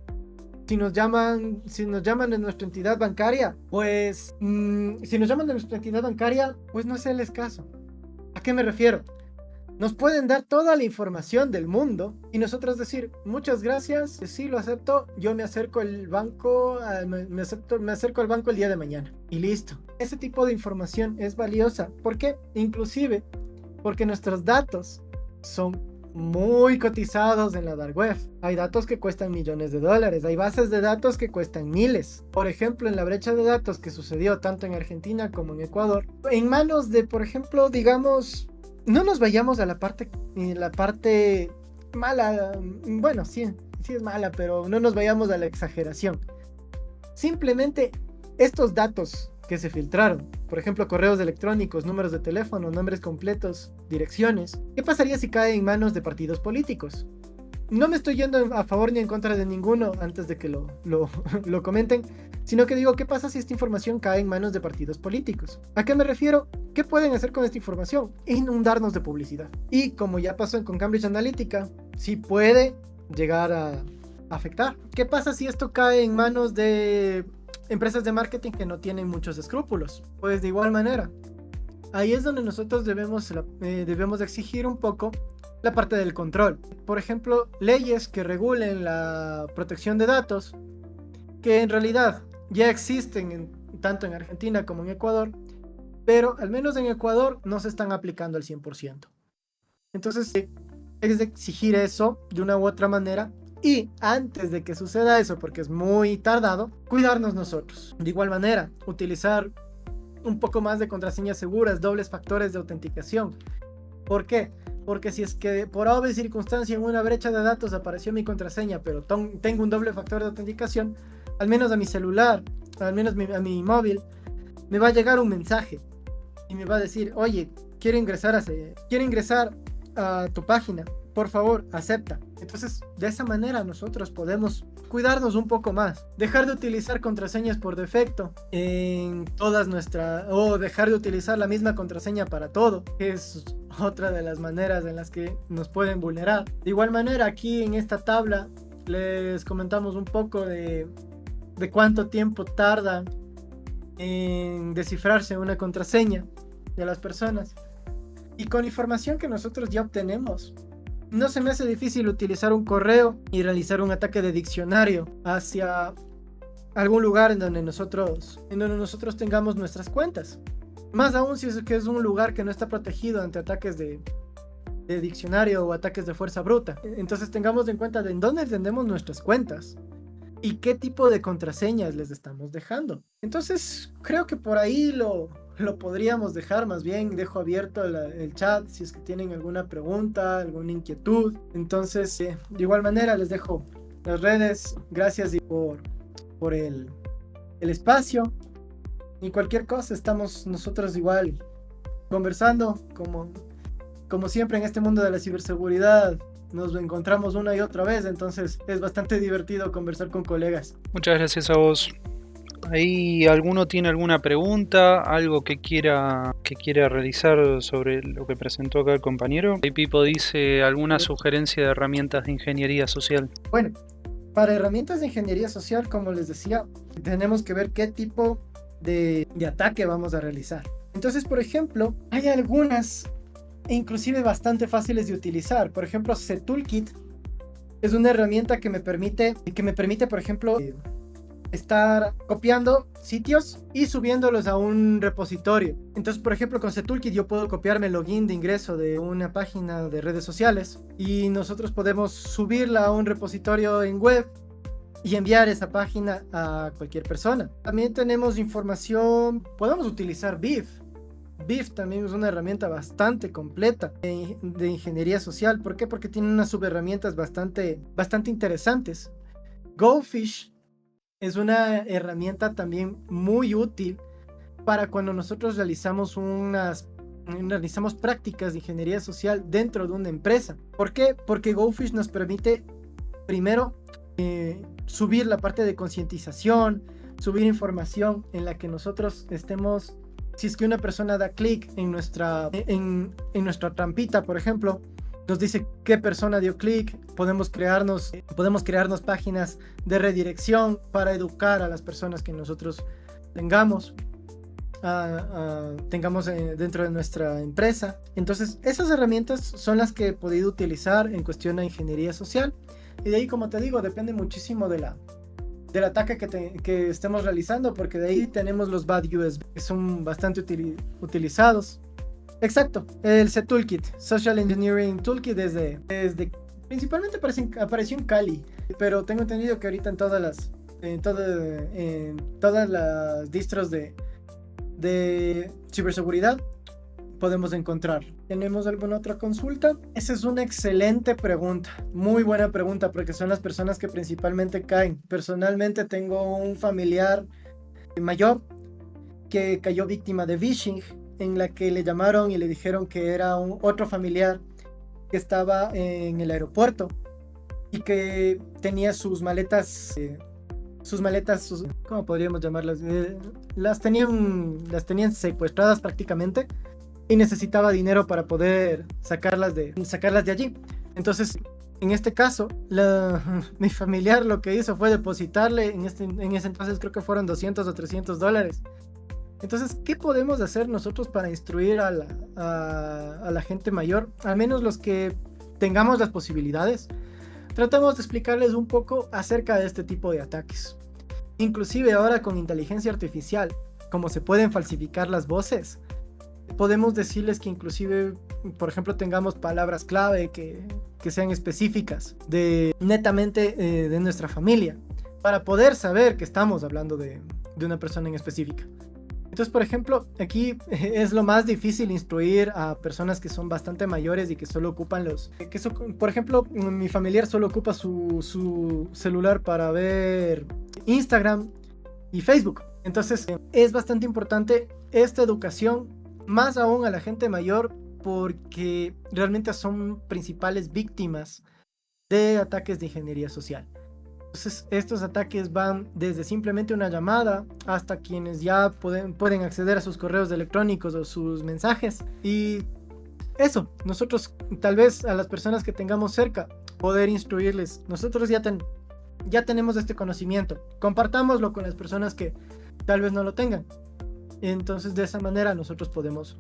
Si nos llaman de nuestra entidad bancaria, pues no hacerles caso. ¿A qué me refiero? Nos pueden dar toda la información del mundo y nosotros decir: muchas gracias, sí lo acepto, yo me acerco al banco, me acerco al banco el día de mañana, y listo. Ese tipo de información es valiosa. ¿Por qué? Inclusive porque nuestros datos son muy cotizados en la dark web. Hay datos que cuestan millones de dólares, hay bases de datos que cuestan miles. Por ejemplo, en la brecha de datos que sucedió tanto en Argentina como en Ecuador, en manos de, por ejemplo, digamos, no nos vayamos a la parte mala. Bueno, sí es mala, pero no nos vayamos a la exageración. Simplemente estos datos que se filtraron, por ejemplo, correos electrónicos, números de teléfono, nombres completos, direcciones, ¿qué pasaría si cae en manos de partidos políticos? No me estoy yendo a favor ni en contra de ninguno antes de que lo comenten, sino que digo: ¿qué pasa si esta información cae en manos de partidos políticos? ¿A qué me refiero? ¿Qué pueden hacer con esta información? Inundarnos de publicidad. Y como ya pasó con Cambridge Analytica, sí puede llegar a afectar. ¿Qué pasa si esto cae en manos de empresas de marketing que no tienen muchos escrúpulos? Pues de igual manera, ahí es donde nosotros debemos exigir un poco la parte del control. Por ejemplo, leyes que regulen la protección de datos, que en realidad ya existen tanto en Argentina como en Ecuador, pero al menos en Ecuador no se están aplicando al 100%. Entonces, es de exigir eso de una u otra manera. Y antes de que suceda eso, porque es muy tardado, cuidarnos nosotros. De igual manera, utilizar un poco más de contraseñas seguras, dobles factores de autenticación. ¿Por qué? Porque si es que por obvia circunstancia en una brecha de datos apareció mi contraseña, pero tengo un doble factor de autenticación, al menos a mi celular, al menos a mi móvil, me va a llegar un mensaje y me va a decir: oye, quiero ingresar a tu página, por favor, acepta. Entonces, de esa manera nosotros podemos cuidarnos un poco más, dejar de utilizar contraseñas por defecto o dejar de utilizar la misma contraseña para todo, que es otra de las maneras en las que nos pueden vulnerar. De igual manera, aquí en esta tabla les comentamos un poco de cuánto tiempo tarda en descifrarse una contraseña de las personas, y con información que nosotros ya obtenemos, no se me hace difícil utilizar un correo y realizar un ataque de diccionario hacia algún lugar en donde nosotros tengamos nuestras cuentas. Más aún si es que es un lugar que no está protegido ante ataques de diccionario o ataques de fuerza bruta. Entonces tengamos en cuenta de en dónde tenemos nuestras cuentas y qué tipo de contraseñas les estamos dejando. Entonces creo que por ahí lo lo podríamos dejar, más bien dejo abierto el chat si es que tienen alguna pregunta, alguna inquietud. Entonces, de igual manera les dejo las redes. Gracias por el espacio. Y cualquier cosa, estamos nosotros igual conversando, como siempre en este mundo de la ciberseguridad. Nos encontramos una y otra vez, entonces es bastante divertido conversar con colegas. Muchas gracias a vos. ¿Ahí alguno tiene alguna pregunta, algo que quiera realizar sobre lo que presentó acá el compañero? Ahí Pipo dice alguna sugerencia de herramientas de ingeniería social. Bueno, para herramientas de ingeniería social, como les decía, tenemos que ver qué tipo de ataque vamos a realizar. Entonces, por ejemplo, hay algunas inclusive bastante fáciles de utilizar. Por ejemplo, CToolkit es una herramienta que me permite, por ejemplo, estar copiando sitios y subiéndolos a un repositorio. Entonces, por ejemplo, con CToolkit yo puedo copiarme el login de ingreso de una página de redes sociales y nosotros podemos subirla a un repositorio en web y enviar esa página a cualquier persona. También tenemos información, podemos utilizar BIF. BIF también es una herramienta bastante completa de ingeniería social. ¿Por qué? Porque tiene unas subherramientas bastante interesantes. Goldfish es una herramienta también muy útil para cuando nosotros realizamos prácticas de ingeniería social dentro de una empresa. ¿Por qué? Porque Goldfish nos permite primero subir la parte de concientización, subir información en la que nosotros estemos. Si es que una persona da clic en nuestra trampita, por ejemplo, nos dice qué persona dio clic, podemos crearnos páginas de redirección para educar a las personas que nosotros tengamos dentro de nuestra empresa. Entonces, esas herramientas son las que he podido utilizar en cuestión de ingeniería social. Y de ahí, como te digo, depende muchísimo del ataque que estemos realizando, porque de ahí tenemos los bad USB, que son bastante utilizados. Exacto, el CToolkit, Social Engineering Toolkit, principalmente apareció en Kali, pero tengo entendido que ahorita en todas las distros de ciberseguridad podemos encontrar. ¿Tenemos alguna otra consulta? Esa es una excelente pregunta, muy buena pregunta, porque son las personas que principalmente caen. Personalmente tengo un familiar mayor que cayó víctima de phishing, en la que le llamaron y le dijeron que era otro familiar que estaba en el aeropuerto y que tenía sus maletas, ¿cómo podríamos llamarlas? Las tenían secuestradas prácticamente y necesitaba dinero para poder sacarlas de allí. Entonces, en este caso, mi familiar lo que hizo fue depositarle, en ese entonces creo que fueron $200 o $300. Entonces, ¿qué podemos hacer nosotros para instruir a la gente mayor? Al menos los que tengamos las posibilidades. Tratamos de explicarles un poco acerca de este tipo de ataques. Inclusive ahora con inteligencia artificial, como se pueden falsificar las voces, podemos decirles que inclusive, por ejemplo, tengamos palabras clave que sean específicas netamente de nuestra familia, para poder saber que estamos hablando de una persona en específica. Entonces, por ejemplo, aquí es lo más difícil instruir a personas que son bastante mayores y que solo ocupan por ejemplo, mi familiar solo ocupa su celular para ver Instagram y Facebook. Entonces, es bastante importante esta educación, más aún a la gente mayor, porque realmente son principales víctimas de ataques de ingeniería social. Entonces, estos ataques van desde simplemente una llamada hasta quienes ya pueden acceder a sus correos electrónicos o sus mensajes. Y eso, nosotros tal vez a las personas que tengamos cerca, poder instruirles. Nosotros ya tenemos este conocimiento. Compartámoslo con las personas que tal vez no lo tengan. Entonces, de esa manera nosotros podemos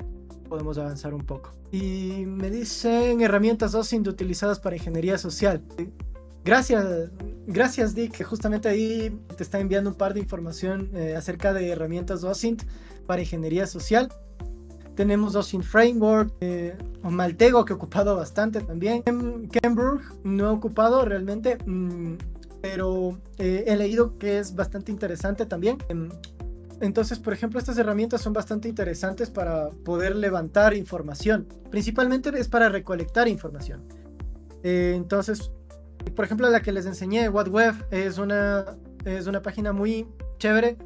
avanzar un poco. Y me dicen herramientas OSINT utilizadas para ingeniería social. Gracias Dick, que justamente ahí te está enviando un par de información acerca de herramientas OSINT para ingeniería social. Tenemos OSINT Framework, Maltego, que he ocupado bastante también. Cambridge no he ocupado realmente, pero he leído que es bastante interesante también. Entonces, por ejemplo, estas herramientas son bastante interesantes para poder levantar información. Principalmente es para recolectar información. Entonces, por ejemplo, la que les enseñé, WhatWeb, es una página muy chévere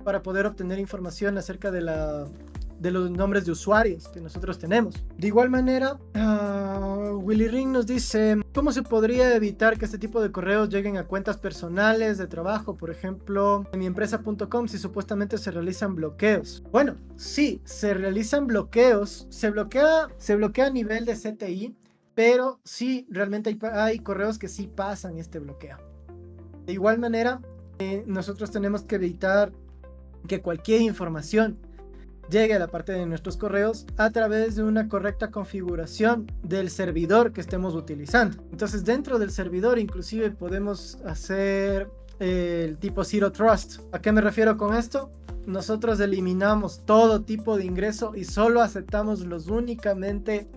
para poder obtener información acerca de los nombres de usuarios que nosotros tenemos. De igual manera, Willy Ring nos dice, ¿cómo se podría evitar que este tipo de correos lleguen a cuentas personales de trabajo? Por ejemplo, en miempresa.com, si supuestamente se realizan bloqueos. Bueno, sí, se realizan bloqueos, se bloquea a nivel de CTI, pero sí, realmente hay correos que sí pasan este bloqueo. De igual manera, nosotros tenemos que evitar que cualquier información llegue a la parte de nuestros correos a través de una correcta configuración del servidor que estemos utilizando. Entonces, dentro del servidor inclusive podemos hacer el tipo Zero Trust. ¿A qué me refiero con esto? Nosotros eliminamos todo tipo de ingreso y solo aceptamos los únicamente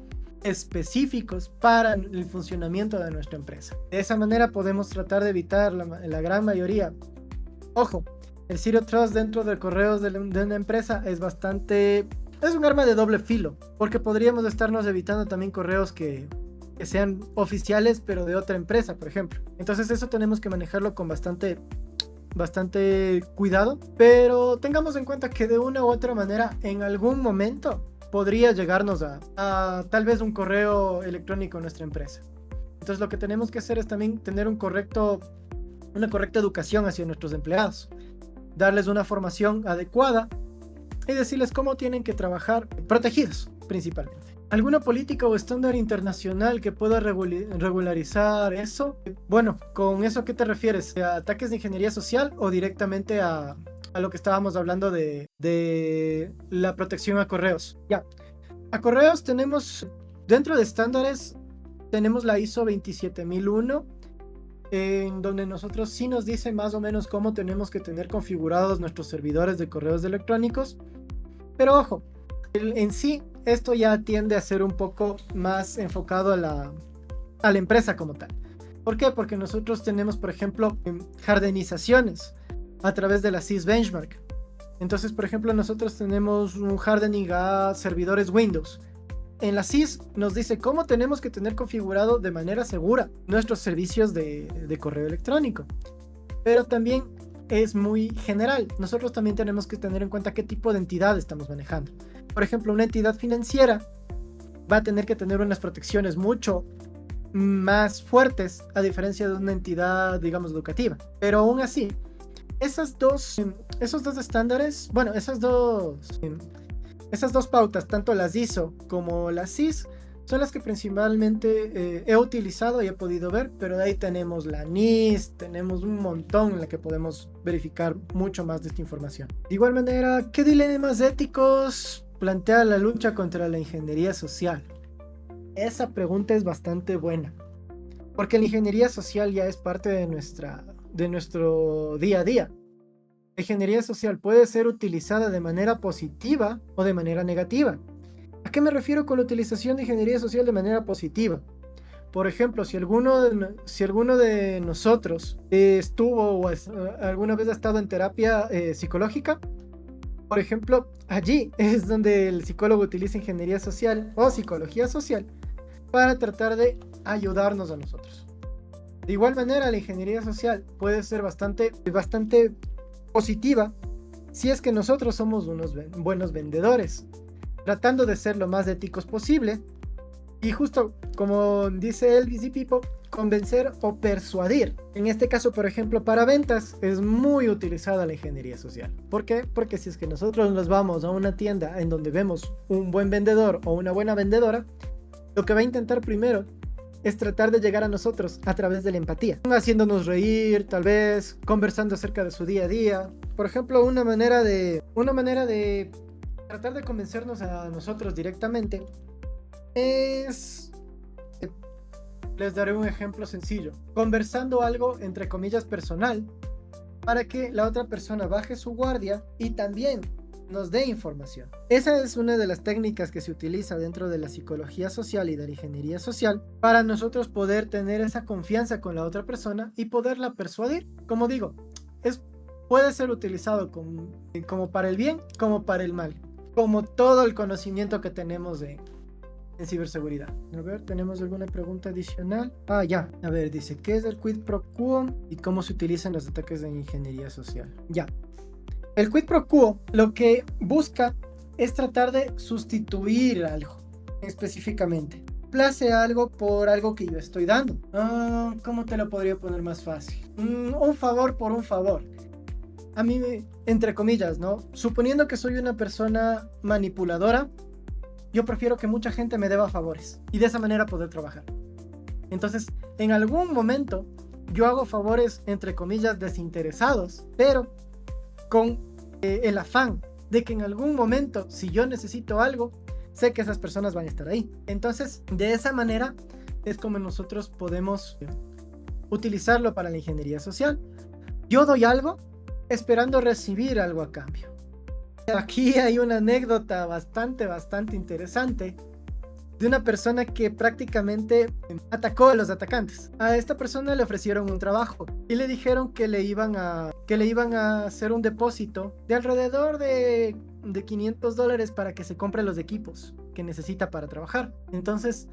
específicos para el funcionamiento de nuestra empresa. De esa manera podemos tratar de evitar la gran mayoría. Ojo, el Zero Trust dentro de correos de una empresa es un arma de doble filo, porque podríamos estarnos evitando también correos que sean oficiales pero de otra empresa, por ejemplo. Entonces eso tenemos que manejarlo con bastante cuidado, pero tengamos en cuenta que de una u otra manera en algún momento podría llegarnos a tal vez un correo electrónico en nuestra empresa. Entonces lo que tenemos que hacer es también tener una correcta educación hacia nuestros empleados, darles una formación adecuada y decirles cómo tienen que trabajar protegidos principalmente. ¿Alguna política o estándar internacional que pueda regularizar eso? Bueno, ¿con eso a qué te refieres? ¿A ataques de ingeniería social o directamente a lo que estábamos hablando de la protección a correos? Ya, a correos tenemos, dentro de estándares, tenemos la ISO 27001, en donde nosotros sí nos dice más o menos cómo tenemos que tener configurados nuestros servidores de correos electrónicos. Pero ojo, en sí esto ya tiende a ser un poco más enfocado a la empresa como tal. ¿Por qué? Porque nosotros tenemos, por ejemplo, hardenizaciones a través de la sys benchmark. Entonces, por ejemplo, nosotros tenemos un hardening a servidores Windows. En la sys nos dice cómo tenemos que tener configurado de manera segura nuestros servicios de correo electrónico. Pero también es muy general. Nosotros también tenemos que tener en cuenta qué tipo de entidad estamos manejando. Por ejemplo, una entidad financiera va a tener que tener unas protecciones mucho más fuertes a diferencia de una entidad, digamos, educativa. Pero aún así, esos dos estándares, bueno, esas dos pautas, tanto las ISO como las sys, son las que principalmente he utilizado y he podido ver, pero de ahí tenemos la NIST, tenemos un montón en la que podemos verificar mucho más de esta información. De igual manera, ¿qué dilemas éticos plantea la lucha contra la ingeniería social? Esa pregunta es bastante buena, porque la ingeniería social ya es parte de nuestro día a día. La ingeniería social puede ser utilizada de manera positiva o de manera negativa. ¿A qué me refiero con la utilización de ingeniería social de manera positiva? Por ejemplo, si alguno de nosotros estuvo o alguna vez ha estado en terapia psicológica, por ejemplo, allí es donde el psicólogo utiliza ingeniería social o psicología social para tratar de ayudarnos a nosotros. De igual manera, la ingeniería social puede ser bastante positiva si es que nosotros somos unos buenos vendedores, tratando de ser lo más éticos posible y justo como dice Elvis y Pipo, convencer o persuadir. En este caso, por ejemplo, para ventas es muy utilizada la ingeniería social. ¿Por qué? Porque si es que nosotros nos vamos a una tienda en donde vemos un buen vendedor o una buena vendedora, lo que va a intentar primero es tratar de llegar a nosotros a través de la empatía, haciéndonos reír, tal vez conversando acerca de su día a día. Por ejemplo, una manera de tratar de convencernos a nosotros directamente es, les daré un ejemplo sencillo, conversando algo entre comillas personal para que la otra persona baje su guardia y también nos dé información. Esa es una de las técnicas que se utiliza dentro de la psicología social y de la ingeniería social para nosotros poder tener esa confianza con la otra persona y poderla persuadir. Como digo, es puede ser utilizado como para el bien, como para el mal, como todo el conocimiento que tenemos en ciberseguridad. A ver, ¿tenemos alguna pregunta adicional? Ya. A ver, dice, ¿qué es el quid pro quo y cómo se utilizan los ataques de ingeniería social? Ya. El quid pro quo lo que busca es tratar de sustituir algo específicamente. Place algo por algo que yo estoy dando. ¿Cómo te lo podría poner más fácil? Un favor por un favor. A mí, entre comillas, ¿no? Suponiendo que soy una persona manipuladora, yo prefiero que mucha gente me deba favores y de esa manera poder trabajar. Entonces, en algún momento, yo hago favores, entre comillas, desinteresados, pero con el afán de que en algún momento, si yo necesito algo, sé que esas personas van a estar ahí. Entonces, de esa manera es como nosotros podemos utilizarlo para la ingeniería social. Yo doy algo esperando recibir algo a cambio. Aquí hay una anécdota bastante interesante de una persona que prácticamente atacó a los atacantes. A esta persona le ofrecieron un trabajo y le dijeron que le iban a hacer un depósito de alrededor de $500 para que se compre los equipos que necesita para trabajar. Entonces,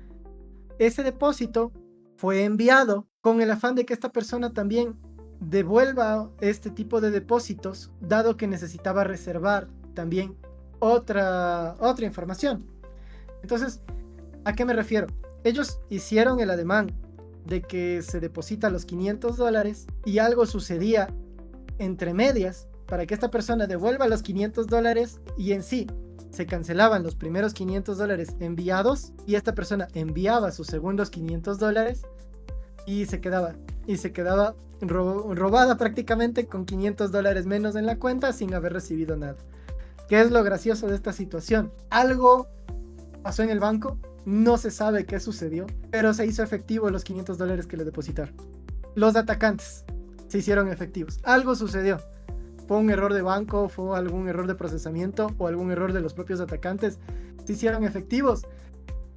ese depósito fue enviado con el afán de que esta persona también devuelva este tipo de depósitos, dado que necesitaba reservar también otra información. Entonces, ¿a qué me refiero? Ellos hicieron el ademán de que se deposita los $500 y algo sucedía entre medias para que esta persona devuelva los $500 y en sí se cancelaban los primeros $500 enviados y esta persona enviaba sus segundos $500 y se quedaba robada prácticamente con $500 menos en la cuenta sin haber recibido nada. ¿Qué es lo gracioso de esta situación? Algo pasó en el banco, no se sabe qué sucedió, pero se hizo efectivo los $500 que le depositaron. Los atacantes se hicieron efectivos. Algo sucedió. Fue un error de banco, fue algún error de procesamiento o algún error de los propios atacantes. Se hicieron efectivos.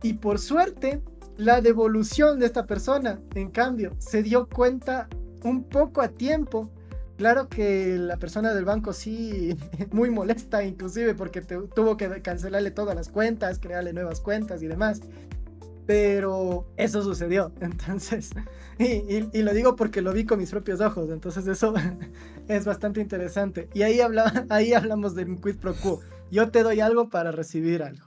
Y por suerte, la devolución de esta persona, en cambio, se dio cuenta un poco a tiempo. Claro que la persona del banco sí, muy molesta inclusive porque tuvo que cancelarle todas las cuentas, crearle nuevas cuentas y demás. Pero eso sucedió, entonces, y lo digo porque lo vi con mis propios ojos, entonces eso es bastante interesante. Y ahí hablamos de un quid pro quo. Yo te doy algo para recibir algo.